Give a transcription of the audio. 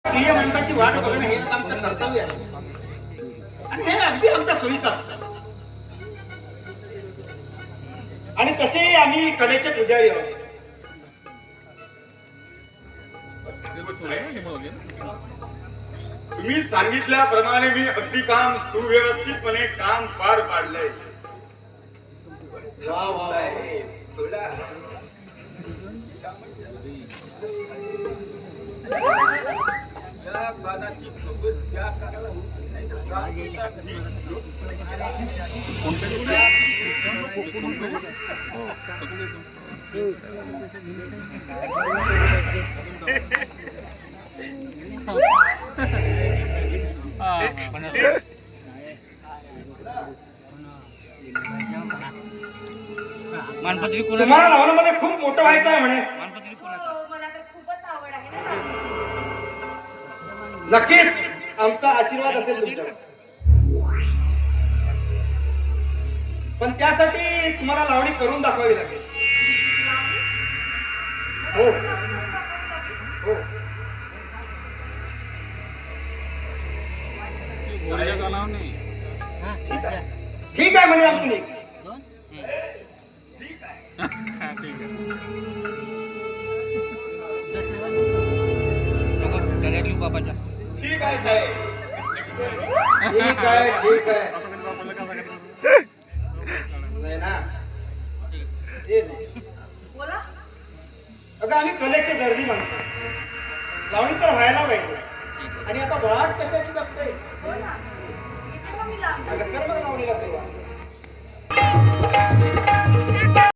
प्रिय माणसाची वाट बघणं हे आमचं कर्तव्य आहे आणि हे अगदी आमच्या सोयीचं असतं. आणि तसे आम्ही कलेचे पुजारी आहोत. तुम्ही सांगितल्याप्रमाणे मी अगदी काम सुव्यवस्थितपणे काम पार पाडलंय. वा वा मानपत्री तुम्हाला लग्नामध्ये खूप मोठं व्हायचं आहे म्हणे. मानपत्री मला तर खूपच आवड आहे ना. नक्कीच आमचा आशीर्वाद असेल तुमच्यावर. पण त्यासाठी तुम्हाला लावणी करून दाखवावी लागेल. हो हो ठीक आहे म्हणे आमची. बाबाच्या ठीक आहे साहेब. ठीक आहे ठीक आहे. नाही ना हे नाही. बोला. अगं आम्ही कलेचे दर्दी माणसं. लावणी तर व्हायला पाहिजे. आणि आता वाट कशाची बघतोय. हो ना. इथे मग मी लावते. अगं कर बरं लावणीला सुरुवात.